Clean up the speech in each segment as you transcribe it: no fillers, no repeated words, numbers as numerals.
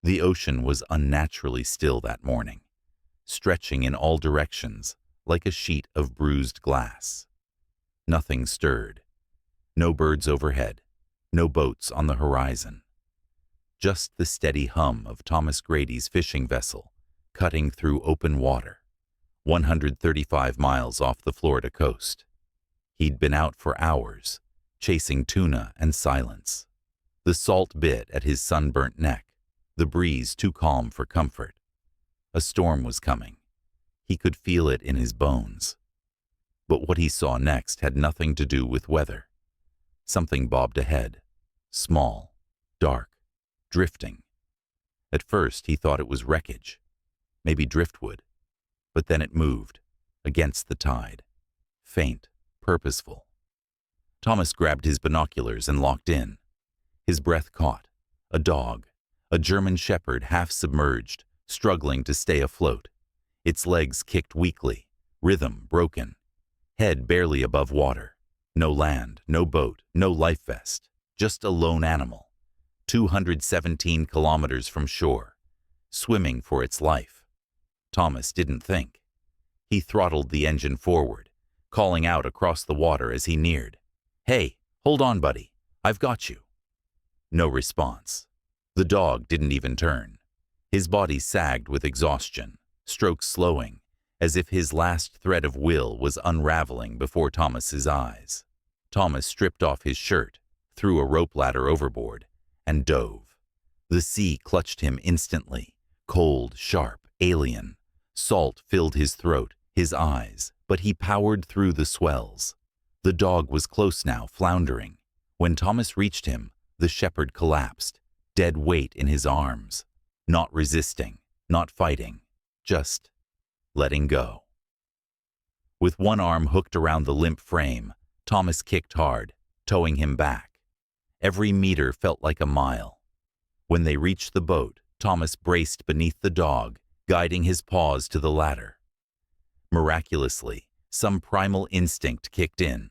The ocean was unnaturally still that morning, stretching in all directions like a sheet of bruised glass. Nothing stirred. No birds overhead, no boats on the horizon. Just the steady hum of Thomas Grady's fishing vessel cutting through open water, 135 miles off the Florida coast. He'd been out for hours, chasing tuna and silence. The salt bit at his sunburnt neck, the breeze too calm for comfort. A storm was coming. He could feel it in his bones. But what he saw next had nothing to do with weather. Something bobbed ahead, small, dark, drifting. At first he thought it was wreckage, maybe driftwood, but then it moved, against the tide, faint, purposeful. Thomas grabbed his binoculars and locked in. His breath caught. A dog, a German shepherd half submerged, struggling to stay afloat. Its legs kicked weakly, rhythm broken, head barely above water. No land, no boat, no life vest, just a lone animal, 217 kilometers from shore, swimming for its life. Thomas didn't think. He throttled the engine forward, calling out across the water as he neared. "Hey, hold on, buddy. I've got you." No response. The dog didn't even turn. His body sagged with exhaustion, strokes slowing, as if his last thread of will was unraveling before Thomas's eyes. Thomas stripped off his shirt, threw a rope ladder overboard, and dove. The sea clutched him instantly, cold, sharp, alien. Salt filled his throat, his eyes, but he powered through the swells. The dog was close now, floundering. When Thomas reached him, the shepherd collapsed, dead weight in his arms. Not resisting, not fighting, just letting go. With one arm hooked around the limp frame, Thomas kicked hard, towing him back. Every meter felt like a mile. When they reached the boat, Thomas braced beneath the dog, guiding his paws to the ladder. Miraculously, some primal instinct kicked in.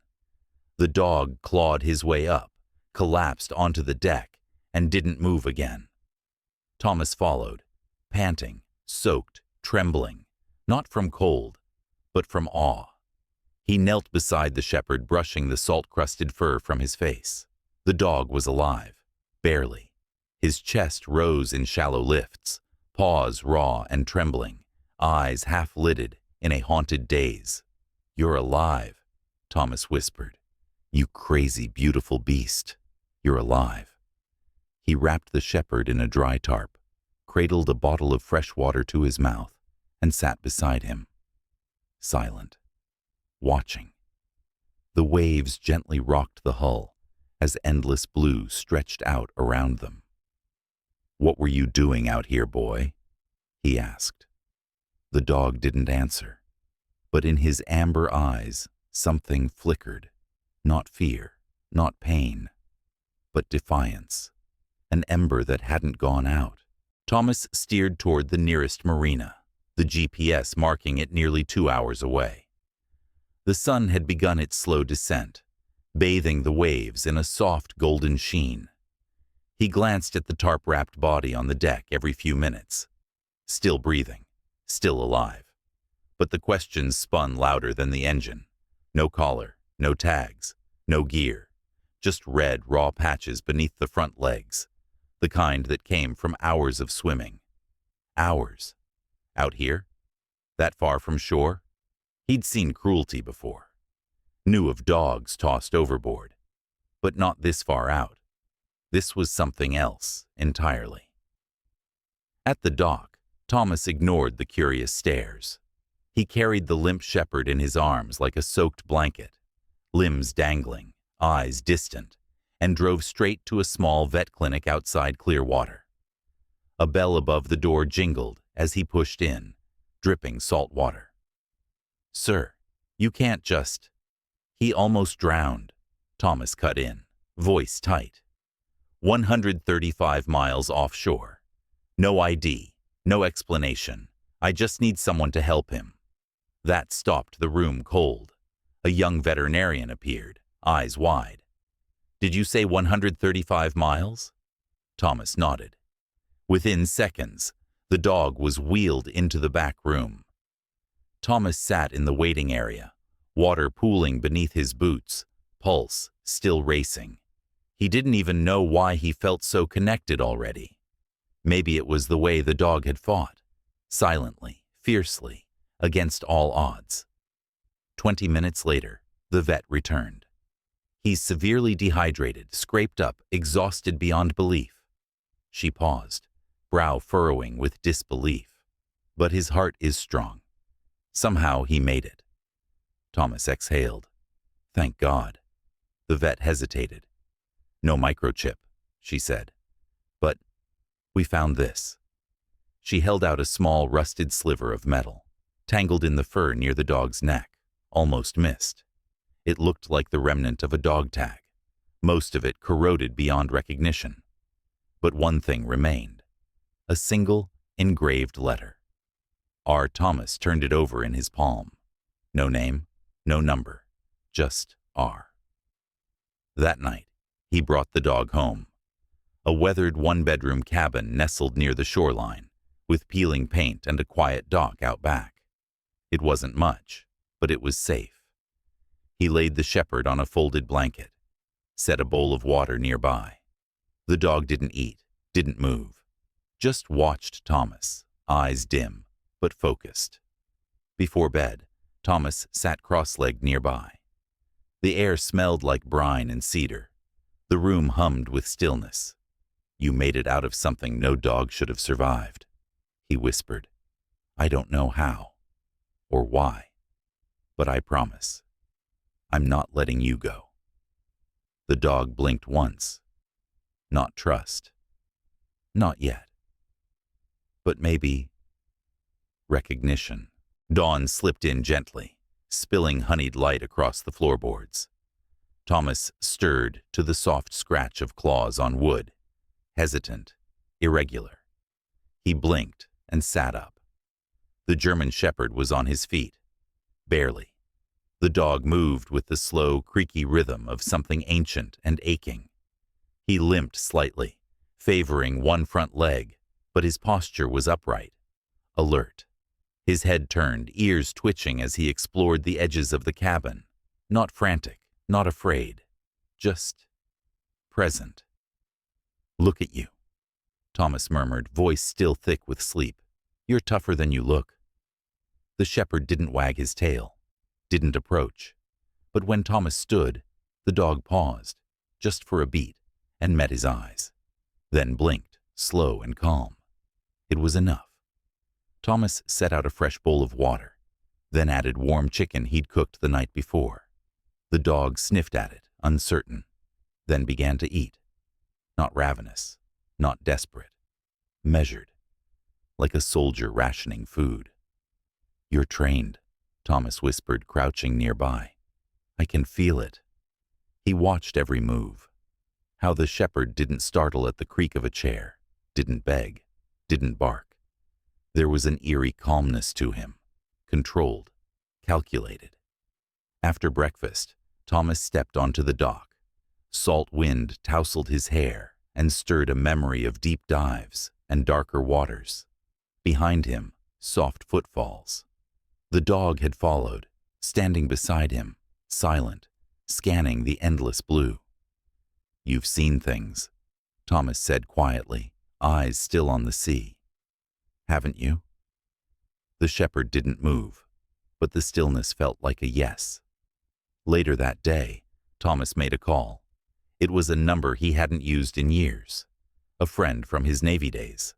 The dog clawed his way up, collapsed onto the deck, and didn't move again. Thomas followed, panting, soaked, trembling, not from cold, but from awe. He knelt beside the shepherd, brushing the salt-crusted fur from his face. The dog was alive, barely. His chest rose in shallow lifts, paws raw and trembling, eyes half-lidded in a haunted daze. "You're alive," Thomas whispered. "You crazy, beautiful beast. You're alive." He wrapped the shepherd in a dry tarp, cradled a bottle of fresh water to his mouth, and sat beside him. Silent. Watching. The waves gently rocked the hull as endless blue stretched out around them. "What were you doing out here, boy?" he asked. The dog didn't answer, but in his amber eyes something flickered. Not fear, not pain, but defiance. An ember that hadn't gone out. Thomas steered toward the nearest marina, the GPS marking it nearly 2 hours away. The sun had begun its slow descent, bathing the waves in a soft golden sheen. He glanced at the tarp-wrapped body on the deck every few minutes. Still breathing, still alive. But the questions spun louder than the engine. No collar, no tags, no gear. Just red, raw patches beneath the front legs, the kind that came from hours of swimming. Hours. Out here? That far from shore? He'd seen cruelty before. Knew of dogs tossed overboard. But not this far out. This was something else entirely. At the dock, Thomas ignored the curious stares. He carried the limp shepherd in his arms like a soaked blanket, limbs dangling, eyes distant, and drove straight to a small vet clinic outside Clearwater. A bell above the door jingled as he pushed in, dripping salt water. "Sir, you can't just—" "He almost drowned," Thomas cut in, voice tight. 135 miles offshore. No ID, no explanation. "I just need someone to help him." That stopped the room cold. A young veterinarian appeared, eyes wide. "Did you say 135 miles?" Thomas nodded. Within seconds, the dog was wheeled into the back room. Thomas sat in the waiting area, water pooling beneath his boots, pulse still racing. He didn't even know why he felt so connected already. Maybe it was the way the dog had fought, silently, fiercely, against all odds. 20 minutes later, the vet returned. He's severely dehydrated, scraped up, exhausted beyond belief. She paused, brow furrowing with disbelief. But his heart is strong. Somehow he made it. Thomas exhaled. Thank God. The vet hesitated. No microchip, she said. But we found this. She held out a small rusted sliver of metal, tangled in the fur near the dog's neck, almost missed. It looked like the remnant of a dog tag, most of it corroded beyond recognition. But one thing remained, a single engraved letter. R. Thomas turned it over in his palm. No name, no number, just R. That night, he brought the dog home. A weathered one-bedroom cabin nestled near the shoreline, with peeling paint and a quiet dock out back. It wasn't much, but it was safe. He laid the shepherd on a folded blanket, set a bowl of water nearby. The dog didn't eat, didn't move, just watched Thomas, eyes dim, but focused. Before bed, Thomas sat cross-legged nearby. The air smelled like brine and cedar. The room hummed with stillness. You made it out of something no dog should have survived, he whispered. I don't know how, or why, but I promise, I'm not letting you go. The dog blinked once. Not trust. Not yet. But maybe recognition. Dawn slipped in gently, spilling honeyed light across the floorboards. Thomas stirred to the soft scratch of claws on wood, hesitant, irregular. He blinked and sat up. The German shepherd was on his feet, barely. The dog moved with the slow, creaky rhythm of something ancient and aching. He limped slightly, favoring one front leg, but his posture was upright, alert. His head turned, ears twitching as he explored the edges of the cabin, not frantic, not afraid, just present. Look at you, Thomas murmured, voice still thick with sleep. You're tougher than you look. The shepherd didn't wag his tail, didn't approach. But when Thomas stood, the dog paused, just for a beat, and met his eyes. Then blinked, slow and calm. It was enough. Thomas set out a fresh bowl of water, then added warm chicken he'd cooked the night before. The dog sniffed at it, uncertain, then began to eat. Not ravenous, not desperate, measured, like a soldier rationing food. You're trained, Thomas whispered, crouching nearby. I can feel it. He watched every move. How the shepherd didn't startle at the creak of a chair, didn't beg, didn't bark. There was an eerie calmness to him, controlled, calculated. After breakfast, Thomas stepped onto the dock. Salt wind tousled his hair and stirred a memory of deep dives and darker waters. Behind him, soft footfalls. The dog had followed, standing beside him, silent, scanning the endless blue. You've seen things, Thomas said quietly, eyes still on the sea. Haven't you? The shepherd didn't move, but the stillness felt like a yes. Later that day, Thomas made a call. It was a number he hadn't used in years. A friend from his Navy days.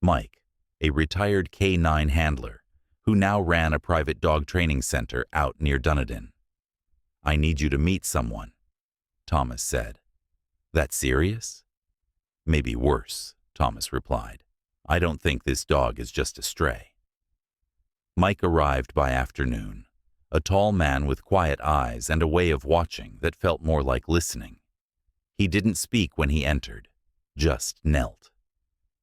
Mike, a retired K-9 handler, who now ran a private dog training center out near Dunedin. I need you to meet someone, Thomas said. That serious? Maybe worse, Thomas replied. I don't think this dog is just a stray. Mike arrived by afternoon, a tall man with quiet eyes and a way of watching that felt more like listening. He didn't speak when he entered, just knelt.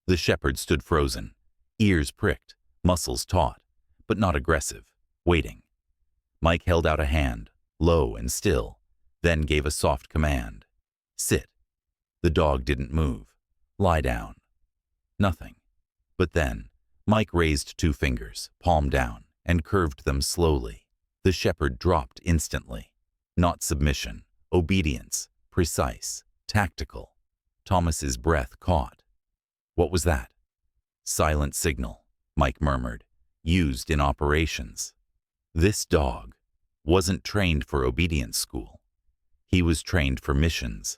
The shepherd stood frozen, ears pricked, muscles taut, but not aggressive, waiting. Mike held out a hand, low and still, then gave a soft command. Sit. The dog didn't move. Lie down. Nothing. But then, Mike raised 2 fingers, palm down, and curved them slowly. The shepherd dropped instantly. Not submission, obedience, precise, tactical. Thomas's breath caught. What was that? Silent signal, Mike murmured, used in operations. This dog wasn't trained for obedience school. He was trained for missions.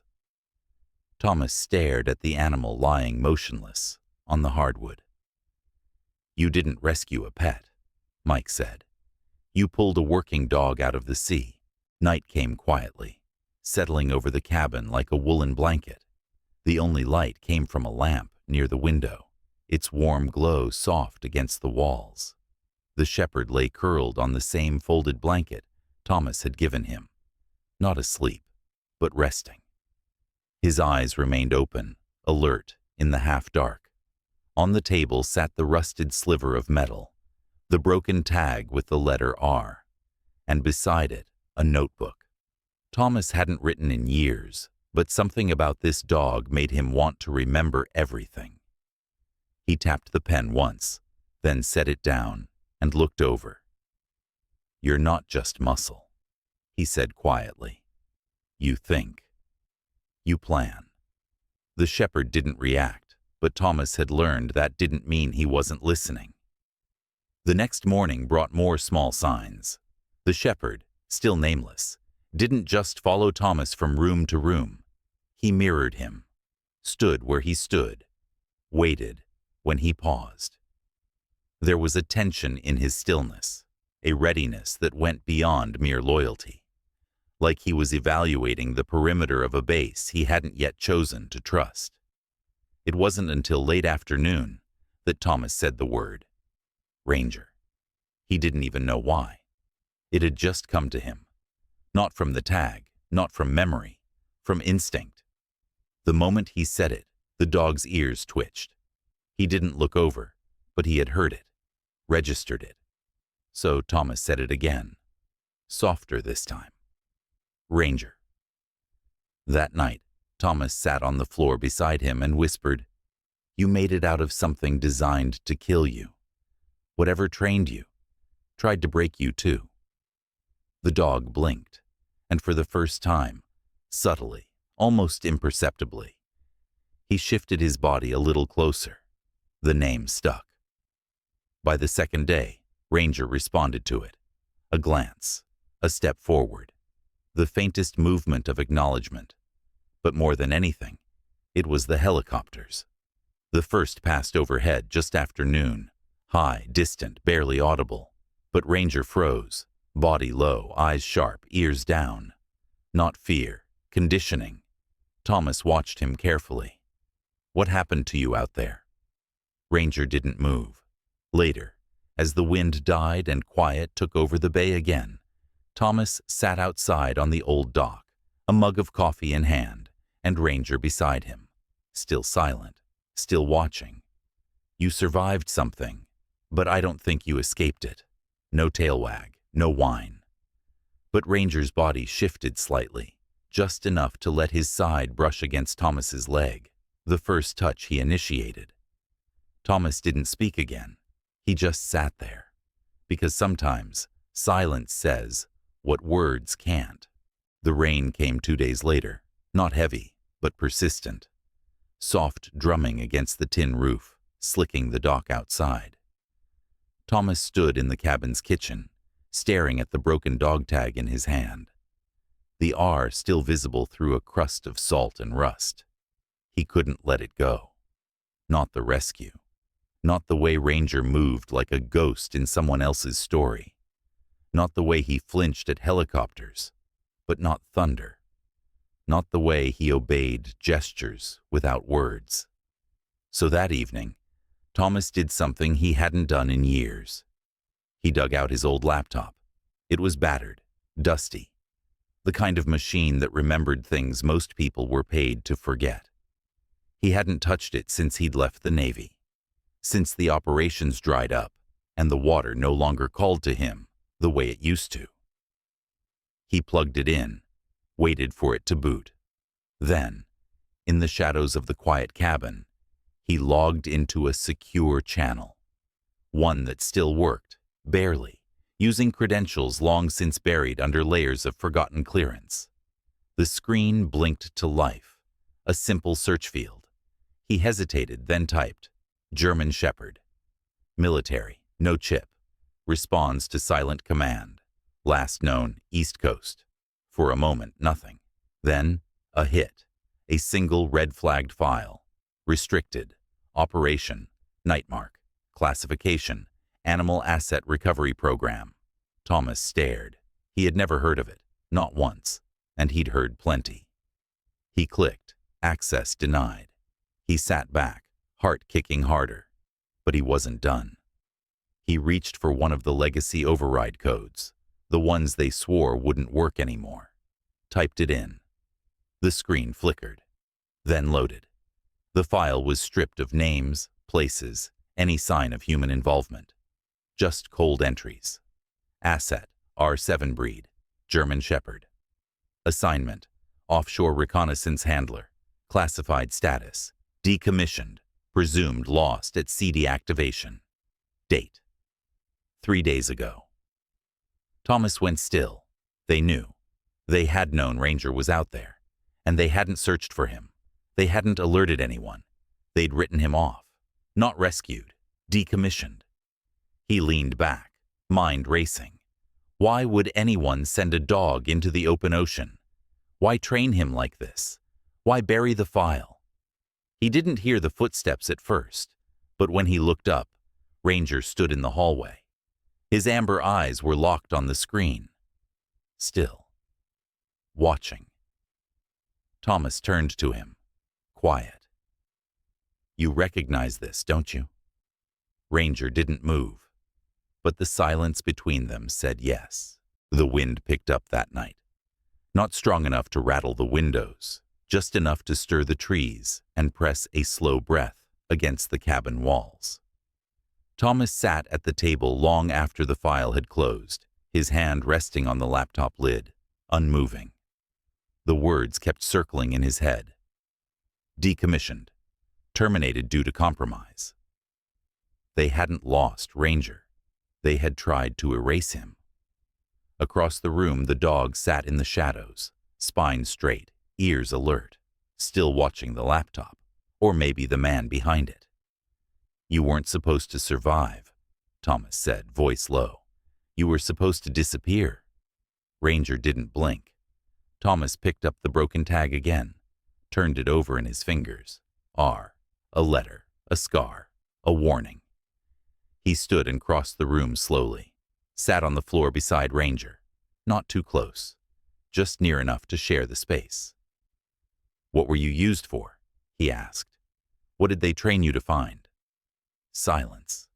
Thomas stared at the animal lying motionless on the hardwood. You didn't rescue a pet, Mike said. You pulled a working dog out of the sea. Night came quietly, settling over the cabin like a woolen blanket. The only light came from a lamp near the window, its warm glow soft against the walls. The shepherd lay curled on the same folded blanket Thomas had given him, not asleep, but resting. His eyes remained open, alert, in the half-dark. On the table sat the rusted sliver of metal, the broken tag with the letter R, and beside it, a notebook. Thomas hadn't written in years, but something about this dog made him want to remember everything. He tapped the pen once, then set it down and looked over. You're not just muscle, he said quietly. You think. You plan. The shepherd didn't react, but Thomas had learned that didn't mean he wasn't listening. The next morning brought more small signs. The shepherd, still nameless, didn't just follow Thomas from room to room. He mirrored him, stood where he stood, waited when he paused. There was a tension in his stillness, a readiness that went beyond mere loyalty, like he was evaluating the perimeter of a base he hadn't yet chosen to trust. It wasn't until late afternoon that Thomas said the word, Ranger. He didn't even know why. It had just come to him. Not from the tag, not from memory, from instinct. The moment he said it, the dog's ears twitched. He didn't look over, but he had heard it, registered it. So Thomas said it again, softer this time. Ranger. That night, Thomas sat on the floor beside him and whispered, You made it out of something designed to kill you. Whatever trained you, tried to break you too. The dog blinked, and for the first time, subtly, almost imperceptibly, he shifted his body a little closer. The name stuck. By the second day, Ranger responded to it. A glance, a step forward, the faintest movement of acknowledgement. But more than anything, it was the helicopters. The first passed overhead just after noon, high, distant, barely audible. But Ranger froze, body low, eyes sharp, ears down. Not fear, conditioning. Thomas watched him carefully. What happened to you out there? Ranger didn't move. Later, as the wind died and quiet took over the bay again, Thomas sat outside on the old dock, a mug of coffee in hand, and Ranger beside him, still silent, still watching. You survived something, but I don't think you escaped it. No tail wag, no whine. But Ranger's body shifted slightly, just enough to let his side brush against Thomas's leg, the first touch he initiated. Thomas didn't speak again. He just sat there, because sometimes silence says what words can't. The rain came 2 days later, not heavy, but persistent. Soft drumming against the tin roof, slicking the dock outside. Thomas stood in the cabin's kitchen, staring at the broken dog tag in his hand. The R still visible through a crust of salt and rust. He couldn't let it go. Not the rescue. Not the way Ranger moved like a ghost in someone else's story. Not the way he flinched at helicopters, but not thunder. Not the way he obeyed gestures without words. So that evening, Thomas did something he hadn't done in years. He dug out his old laptop. It was battered, dusty, the kind of machine that remembered things most people were paid to forget. He hadn't touched it since he'd left the Navy, since the operations dried up and the water no longer called to him the way it used to. He plugged it in, waited for it to boot. Then, in the shadows of the quiet cabin, He logged into a secure channel, one that still worked, barely, using credentials long since buried under layers of forgotten clearance. The screen blinked to life, a simple search field. He hesitated, then typed, German Shepherd. Military, no chip. Responds to silent command. Last known, East Coast. For a moment, nothing. Then, a hit. A single red-flagged file. Restricted. Operation. Nightmark. Classification. Animal Asset Recovery Program. Thomas stared. He had never heard of it. Not once. And he'd heard plenty. He clicked. Access denied. He sat back, heart kicking harder. But he wasn't done. He reached for one of the legacy override codes, the ones they swore wouldn't work anymore. Typed it in. The screen flickered, then loaded. The file was stripped of names, places, any sign of human involvement. Just cold entries. Asset, R7 breed, German Shepherd. Assignment, offshore reconnaissance handler. Classified status, decommissioned, presumed lost at sea deactivation. Date, 3 days ago. Thomas went still. They knew. They had known Ranger was out there. And they hadn't searched for him. They hadn't alerted anyone. They'd written him off. Not rescued. Decommissioned. He leaned back, mind racing. Why would anyone send a dog into the open ocean? Why train him like this? Why bury the file? He didn't hear the footsteps at first, but when he looked up, Ranger stood in the hallway. His amber eyes were locked on the screen. Still. Watching. Thomas turned to him. Quiet. You recognize this, don't you? Ranger didn't move, but the silence between them said yes. The wind picked up that night. Not strong enough to rattle the windows, just enough to stir the trees and press a slow breath against the cabin walls. Thomas sat at the table long after the file had closed, his hand resting on the laptop lid, unmoving. The words kept circling in his head. Decommissioned. Terminated due to compromise. They hadn't lost Ranger. They had tried to erase him. Across the room, the dog sat in the shadows, spine straight, ears alert, still watching the laptop, or maybe the man behind it. You weren't supposed to survive, Thomas said, voice low. You were supposed to disappear. Ranger didn't blink. Thomas picked up the broken tag again, turned it over in his fingers. R, a letter, a scar, a warning. He stood and crossed the room slowly, sat on the floor beside Ranger, not too close, just near enough to share the space. What were you used for? He asked. What did they train you to find? Silence.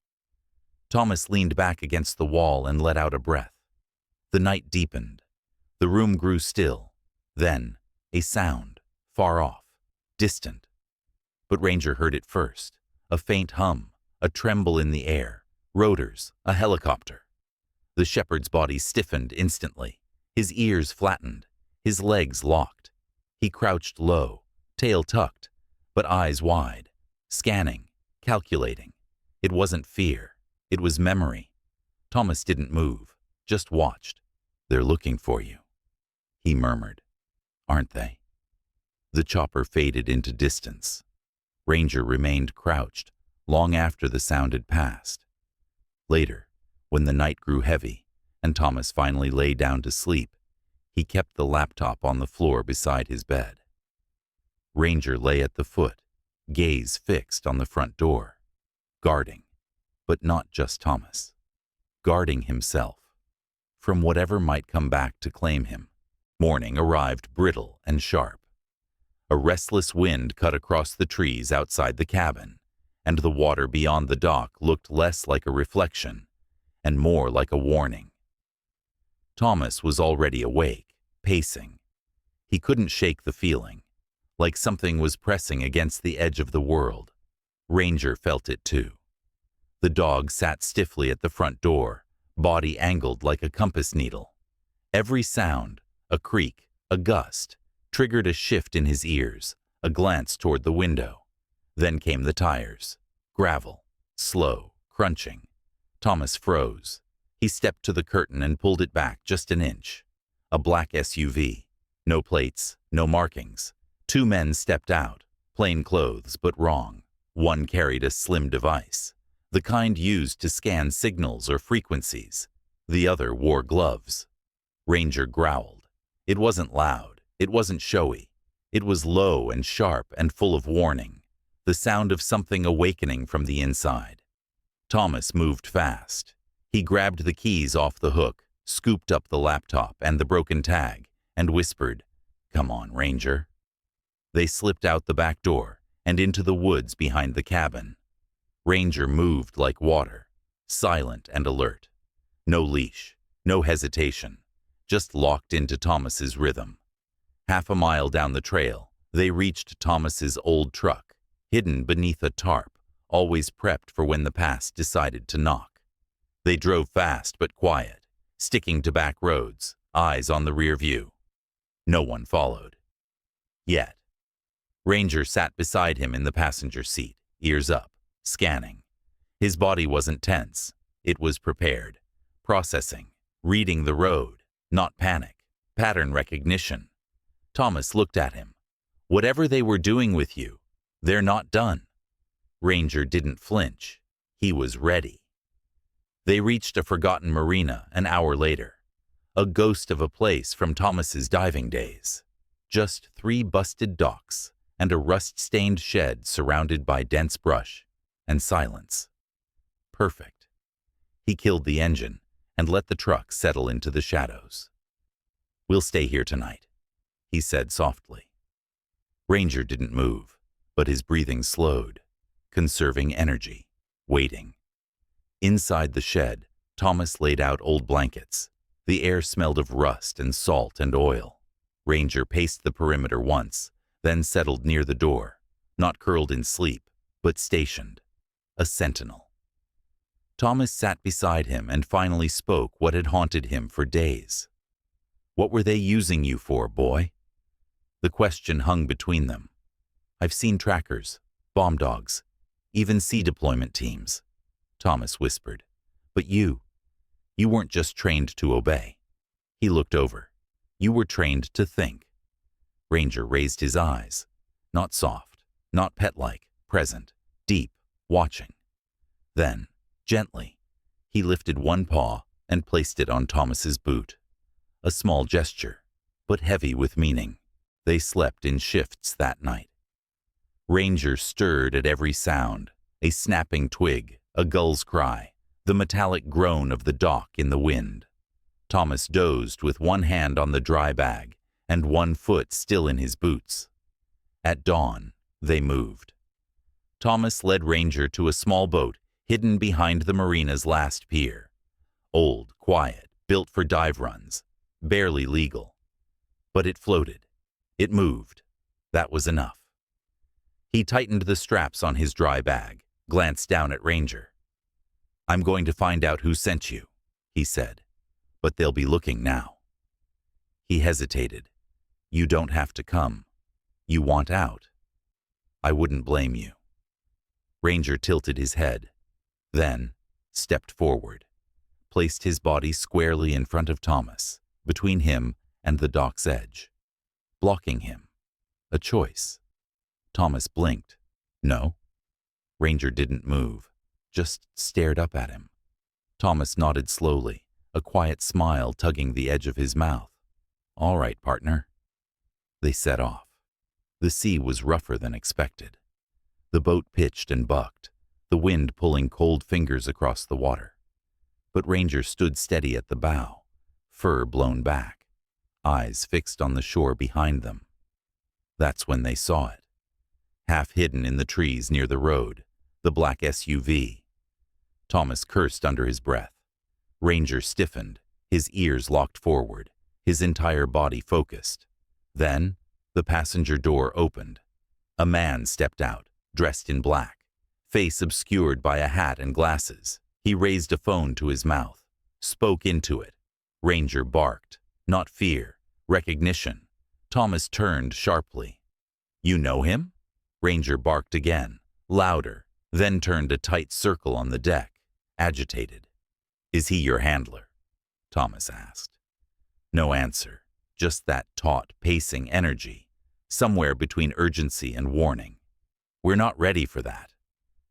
Thomas leaned back against the wall and let out a breath. The night deepened. The room grew still. Then, a sound, far off, distant. But Ranger heard it first, a faint hum, a tremble in the air, rotors, a helicopter. The shepherd's body stiffened instantly, his ears flattened, his legs locked. He crouched low, tail tucked, but eyes wide, scanning, calculating. It wasn't fear, it was memory. Thomas didn't move, just watched. They're looking for you, he murmured. Aren't they? The chopper faded into distance. Ranger remained crouched, long after the sound had passed. Later, when the night grew heavy, and Thomas finally lay down to sleep, he kept the laptop on the floor beside his bed. Ranger lay at the foot, gaze fixed on the front door, guarding, but not just Thomas, guarding himself, from whatever might come back to claim him. Morning arrived brittle and sharp. A restless wind cut across the trees outside the cabin, and the water beyond the dock looked less like a reflection and more like a warning. Thomas was already awake, pacing. He couldn't shake the feeling, like something was pressing against the edge of the world. Ranger felt it too. The dog sat stiffly at the front door, body angled like a compass needle. Every sound, a creak, a gust, triggered a shift in his ears, a glance toward the window. Then came the tires. Gravel. Slow. Crunching. Thomas froze. He stepped to the curtain and pulled it back just an inch. A black SUV. No plates, no markings. Two men stepped out, plain clothes but wrong. One carried a slim device, the kind used to scan signals or frequencies. The other wore gloves. Ranger growled. It wasn't loud. It wasn't showy. It was low and sharp and full of warning, the sound of something awakening from the inside. Thomas moved fast. He grabbed the keys off the hook, scooped up the laptop and the broken tag, and whispered, "Come on, Ranger." They slipped out the back door and into the woods behind the cabin. Ranger moved like water, silent and alert. No leash, no hesitation, just locked into Thomas's rhythm. Half a mile down the trail, they reached Thomas's old truck, hidden beneath a tarp, always prepped for when the past decided to knock. They drove fast but quiet, sticking to back roads, eyes on the rear view. No one followed. Yet. Ranger sat beside him in the passenger seat, ears up, scanning. His body wasn't tense. It was prepared, processing, reading the road, not panic, pattern recognition. Thomas looked at him. "Whatever they were doing with you, they're not done." Ranger didn't flinch. He was ready. They reached a forgotten marina an hour later, a ghost of a place from Thomas's diving days. Just 3 busted docks and a rust-stained shed surrounded by dense brush and silence. Perfect. He killed the engine and let the truck settle into the shadows. "We'll stay here tonight," he said softly. Ranger didn't move, but his breathing slowed, conserving energy, waiting. Inside the shed, Thomas laid out old blankets. The air smelled of rust and salt and oil. Ranger paced the perimeter once, then settled near the door, not curled in sleep, but stationed, a sentinel. Thomas sat beside him and finally spoke what had haunted him for days. "What were they using you for, boy?" The question hung between them. "I've seen trackers, bomb dogs, even sea deployment teams," Thomas whispered. "But you weren't just trained to obey." He looked over. "You were trained to think." Ranger raised his eyes, not soft, not pet-like, present, deep, watching. Then, gently, he lifted one paw and placed it on Thomas's boot. A small gesture, but heavy with meaning. They slept in shifts that night. Ranger stirred at every sound, a snapping twig, a gull's cry, the metallic groan of the dock in the wind. Thomas dozed with one hand on the dry bag and one foot still in his boots. At dawn, they moved. Thomas led Ranger to a small boat hidden behind the marina's last pier. Old, quiet, built for dive runs, barely legal. But it floated. It moved. That was enough. He tightened the straps on his dry bag, glanced down at Ranger. "I'm going to find out who sent you," he said, "but they'll be looking now." He hesitated. "You don't have to come. You want out. I wouldn't blame you." Ranger tilted his head, then stepped forward, placed his body squarely in front of Thomas, between him and the dock's edge, blocking him. A choice. Thomas blinked. "No." Ranger didn't move, just stared up at him. Thomas nodded slowly, a quiet smile tugging the edge of his mouth. "All right, partner." They set off. The sea was rougher than expected. The boat pitched and bucked, the wind pulling cold fingers across the water. But Ranger stood steady at the bow, fur blown back, eyes fixed on the shore behind them. That's when they saw it. Half hidden in the trees near the road, the black SUV. Thomas cursed under his breath. Ranger stiffened, his ears locked forward, his entire body focused. Then, the passenger door opened. A man stepped out, dressed in black, face obscured by a hat and glasses. He raised a phone to his mouth, spoke into it. Ranger barked, not fear, recognition. Thomas turned sharply. "You know him?" Ranger barked again, louder, then turned a tight circle on the deck, agitated. "Is he your handler?" Thomas asked. No answer, just that taut, pacing energy, somewhere between urgency and warning. "We're not ready for that,"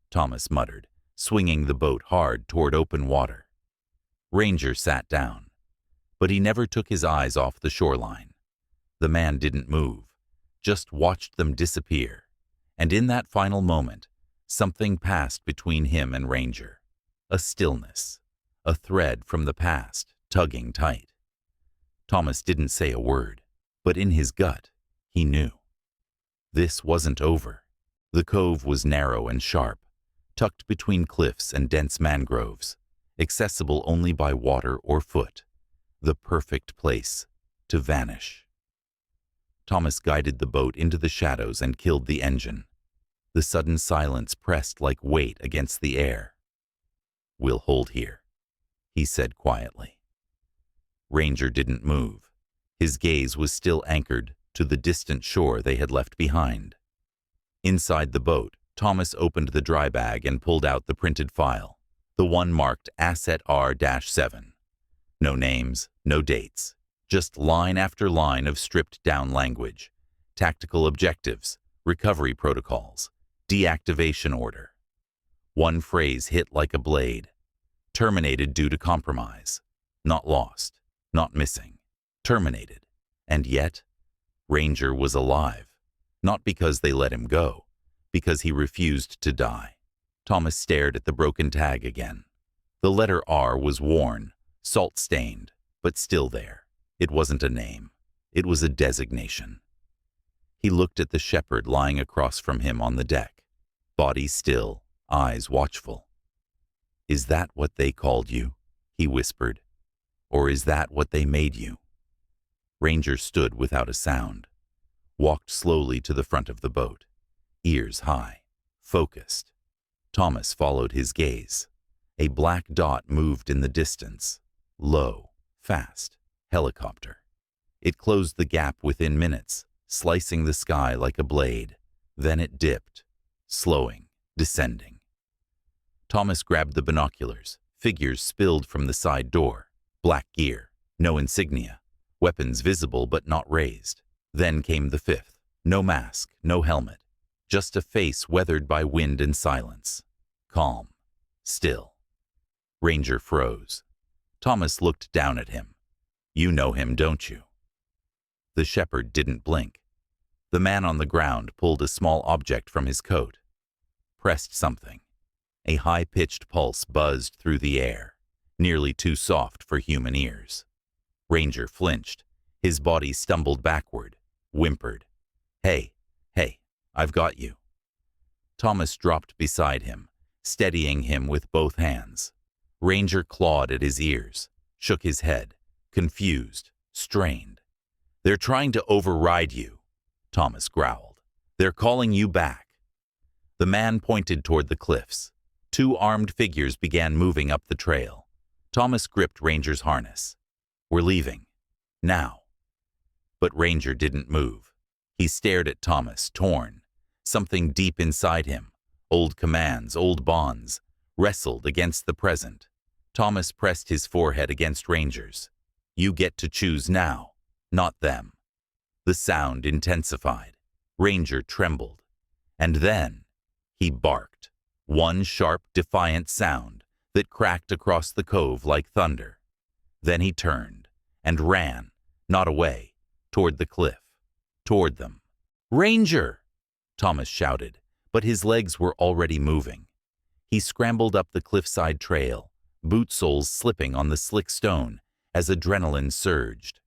Thomas muttered, swinging the boat hard toward open water. Ranger sat down, but he never took his eyes off the shoreline. The man didn't move, just watched them disappear, and in that final moment, something passed between him and Ranger. A stillness, a thread from the past, tugging tight. Thomas didn't say a word, but in his gut, he knew. This wasn't over. The cove was narrow and sharp, tucked between cliffs and dense mangroves, accessible only by water or foot, the perfect place to vanish. Thomas guided the boat into the shadows and killed the engine. The sudden silence pressed like weight against the air. "We'll hold here," he said quietly. Ranger didn't move. His gaze was still anchored to the distant shore they had left behind. Inside the boat, Thomas opened the dry bag and pulled out the printed file, the one marked Asset R-7. No names, no dates, just line after line of stripped-down language, tactical objectives, recovery protocols, deactivation order. One phrase hit like a blade. Terminated due to compromise. Not lost, not missing. Terminated. And yet, Ranger was alive. Not because they let him go, because he refused to die. Thomas stared at the broken tag again. The letter R was worn, salt-stained, but still there. It wasn't a name. It was a designation. He looked at the shepherd lying across from him on the deck, body still, eyes watchful. "Is that what they called you?" he whispered. "Or is that what they made you?" Ranger stood without a sound, walked slowly to the front of the boat, ears high, focused. Thomas followed his gaze. A black dot moved in the distance, low, fast, helicopter. It closed the gap within minutes, slicing the sky like a blade. Then it dipped, slowing, descending. Thomas grabbed the binoculars. Figures spilled from the side door. Black gear, no insignia, weapons visible but not raised. Then came the fifth. No mask, no helmet. Just a face weathered by wind and silence. Calm. Still. Ranger froze. Thomas looked down at him. "You know him, don't you?" The shepherd didn't blink. The man on the ground pulled a small object from his coat. Pressed something. A high-pitched pulse buzzed through the air, nearly too soft for human ears. Ranger flinched. His body stumbled backward, whimpered. Hey, I've got you." Thomas dropped beside him, steadying him with both hands. Ranger clawed at his ears, shook his head, confused, strained. "They're trying to override you," Thomas growled. "They're calling you back." The man pointed toward the cliffs. Two armed figures began moving up the trail. Thomas gripped Ranger's harness. "We're leaving. Now." But Ranger didn't move. He stared at Thomas, torn. Something deep inside him, old commands, old bonds, wrestled against the present. Thomas pressed his forehead against Ranger's. "You get to choose now, not them." The sound intensified. Ranger trembled. And then he barked. One sharp, defiant sound that cracked across the cove like thunder. Then he turned and ran, not away, toward the cliff, toward them. "Ranger!" Thomas shouted, but his legs were already moving. He scrambled up the cliffside trail, boot soles slipping on the slick stone as adrenaline surged.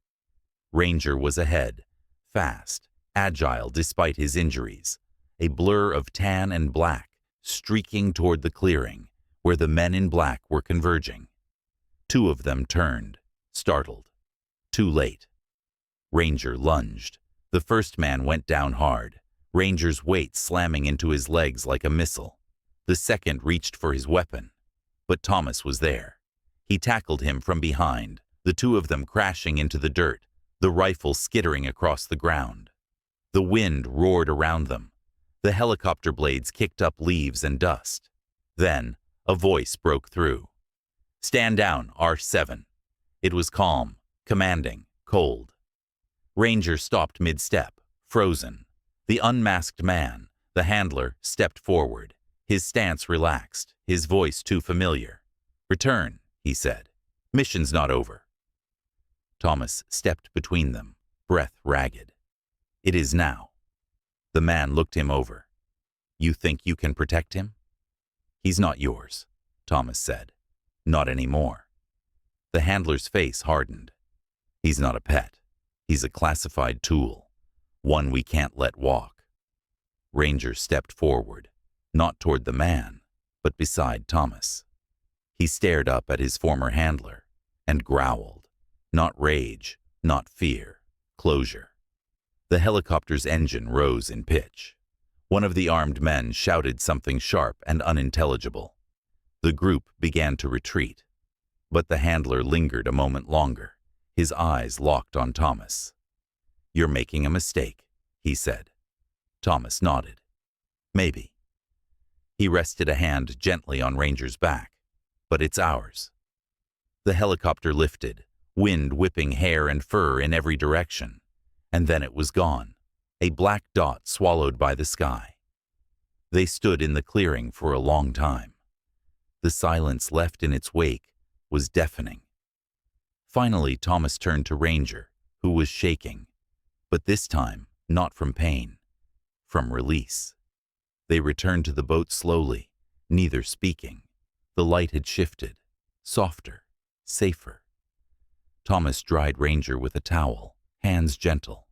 Ranger was ahead, fast, agile despite his injuries, a blur of tan and black, streaking toward the clearing, where the men in black were converging. Two of them turned, startled. Too late. Ranger lunged. The first man went down hard, Ranger's weight slamming into his legs like a missile. The second reached for his weapon. But Thomas was there. He tackled him from behind, the two of them crashing into the dirt, the rifle skittering across the ground. The wind roared around them. The helicopter blades kicked up leaves and dust. Then, a voice broke through. "Stand down, R7. It was calm, commanding, cold. Ranger stopped mid-step, frozen. The unmasked man, the handler, stepped forward, his stance relaxed, his voice too familiar. "Return," he said. "Mission's not over." Thomas stepped between them, breath ragged. "It is now." The man looked him over. "You think you can protect him?" "He's not yours," Thomas said. "Not anymore." The handler's face hardened. "He's not a pet. He's a classified tool, one we can't let walk." Ranger stepped forward, not toward the man, but beside Thomas. He stared up at his former handler and growled. Not rage, not fear, closure. The helicopter's engine rose in pitch. One of the armed men shouted something sharp and unintelligible. The group began to retreat, but the handler lingered a moment longer, his eyes locked on Thomas. "You're making a mistake," he said. Thomas nodded. "Maybe." He rested a hand gently on Ranger's back. "But it's ours." The helicopter lifted, wind whipping hair and fur in every direction, and then it was gone, a black dot swallowed by the sky. They stood in the clearing for a long time. The silence left in its wake was deafening. Finally, Thomas turned to Ranger, who was shaking, but this time not from pain, from release. They returned to the boat slowly, neither speaking. The light had shifted, softer, safer. Thomas dried Ranger with a towel, hands gentle.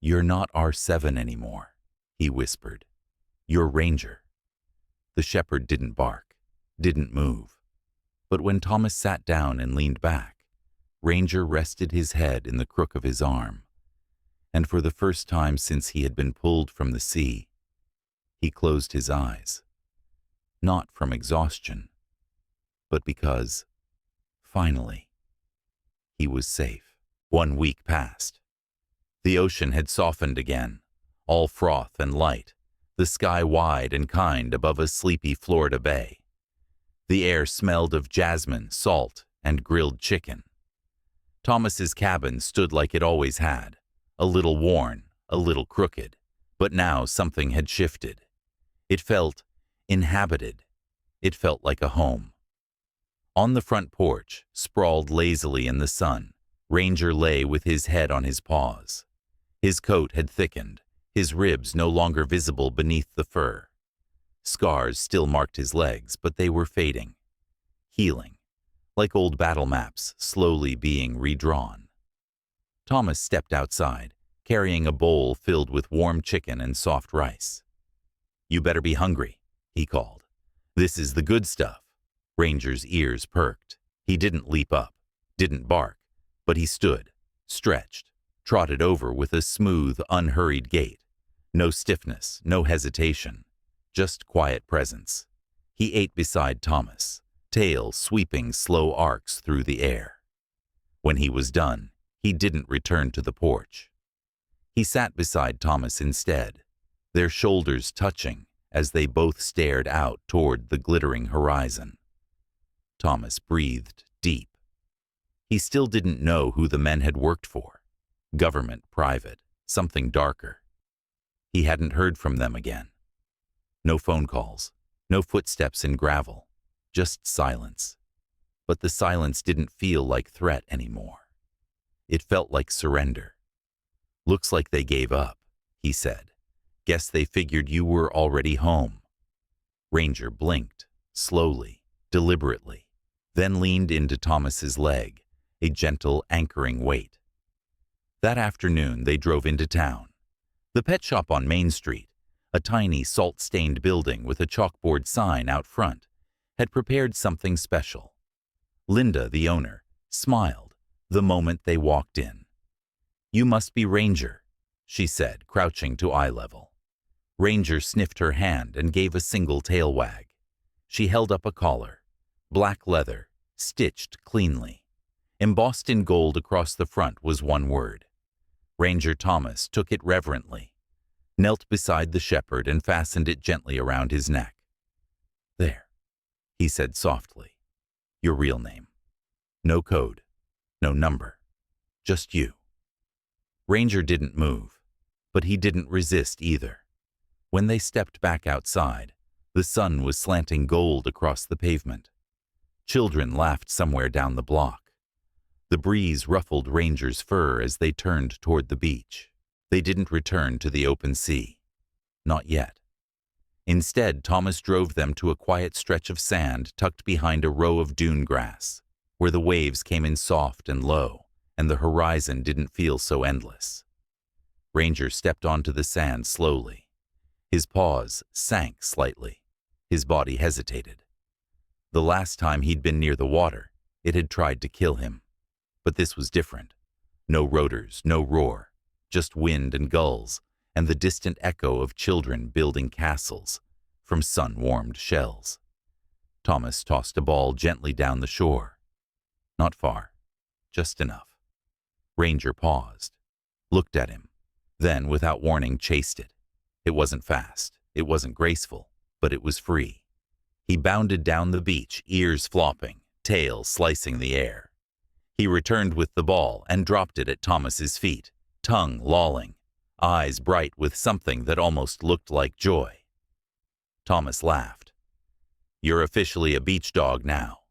"You're not R7 anymore," he whispered. "You're Ranger." The shepherd didn't bark, didn't move. But when Thomas sat down and leaned back, Ranger rested his head in the crook of his arm. And for the first time since he had been pulled from the sea, he closed his eyes. Not from exhaustion, but because, finally, he was safe. 1 week passed. The ocean had softened again, all froth and light, the sky wide and kind above a sleepy Florida bay. The air smelled of jasmine, salt, and grilled chicken. Thomas's cabin stood like it always had, a little worn, a little crooked, but now something had shifted. It felt inhabited. It felt like a home. On the front porch, sprawled lazily in the sun, Ranger lay with his head on his paws. His coat had thickened, his ribs no longer visible beneath the fur. Scars still marked his legs, but they were fading, healing, like old battle maps slowly being redrawn. Thomas stepped outside, carrying a bowl filled with warm chicken and soft rice. "You better be hungry," he called. "This is the good stuff." Ranger's ears perked. He didn't leap up, didn't bark, but he stood, stretched, trotted over with a smooth, unhurried gait. No stiffness, no hesitation, just quiet presence. He ate beside Thomas, tail sweeping slow arcs through the air. When he was done, he didn't return to the porch. He sat beside Thomas instead, their shoulders touching as they both stared out toward the glittering horizon. Thomas breathed deep. He still didn't know who the men had worked for. Government, private, something darker. He hadn't heard from them again. No phone calls, no footsteps in gravel, just silence. But the silence didn't feel like threat anymore. It felt like surrender. "Looks like they gave up," he said. "Guess they figured you were already home." Ranger blinked, slowly, deliberately, then leaned into Thomas's leg, a gentle anchoring weight. That afternoon they drove into town. The pet shop on Main Street, a tiny salt-stained building with a chalkboard sign out front, had prepared something special. Linda, the owner, smiled the moment they walked in. "You must be Ranger," she said, crouching to eye level. Ranger sniffed her hand and gave a single tail wag. She held up a collar, black leather, stitched cleanly. Embossed in gold across the front was one word. Ranger Thomas took it reverently. knelt beside the shepherd and fastened it gently around his neck. "There," he said softly. "Your real name. No code, no number, just you." Ranger didn't move, but he didn't resist either. When they stepped back outside, the sun was slanting gold across the pavement. Children laughed somewhere down the block. The breeze ruffled Ranger's fur as they turned toward the beach. They didn't return to the open sea. Not yet. Instead, Thomas drove them to a quiet stretch of sand tucked behind a row of dune grass, where the waves came in soft and low, and the horizon didn't feel so endless. Ranger stepped onto the sand slowly. His paws sank slightly. His body hesitated. The last time he'd been near the water, it had tried to kill him. But this was different. No rotors, no roar, just wind and gulls, and the distant echo of children building castles from sun-warmed shells. Thomas tossed a ball gently down the shore. Not far, just enough. Ranger paused, looked at him, then, without warning, chased it. It wasn't fast, it wasn't graceful, but it was free. He bounded down the beach, ears flopping, tail slicing the air. He returned with the ball and dropped it at Thomas's feet, tongue lolling, eyes bright with something that almost looked like joy. Thomas laughed. "You're officially a beach dog now."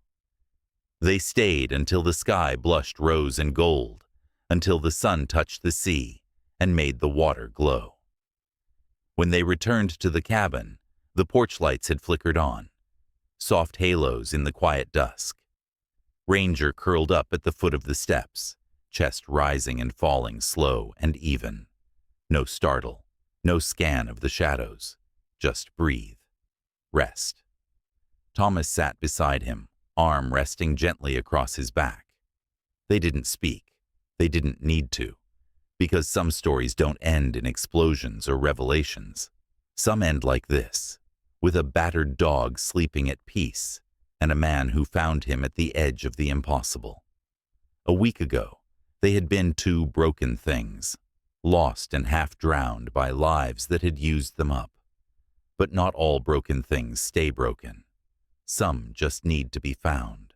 They stayed until the sky blushed rose and gold, until the sun touched the sea and made the water glow. When they returned to the cabin, the porch lights had flickered on, soft halos in the quiet dusk. Ranger curled up at the foot of the steps, chest rising and falling slow and even. No startle, no scan of the shadows, just breathe, rest. Thomas sat beside him, arm resting gently across his back. They didn't speak. They didn't need to, because some stories don't end in explosions or revelations. Some end like this, with a battered dog sleeping at peace and a man who found him at the edge of the impossible. A week ago, they had been two broken things, lost and half drowned by lives that had used them up. But not all broken things stay broken. Some just need to be found.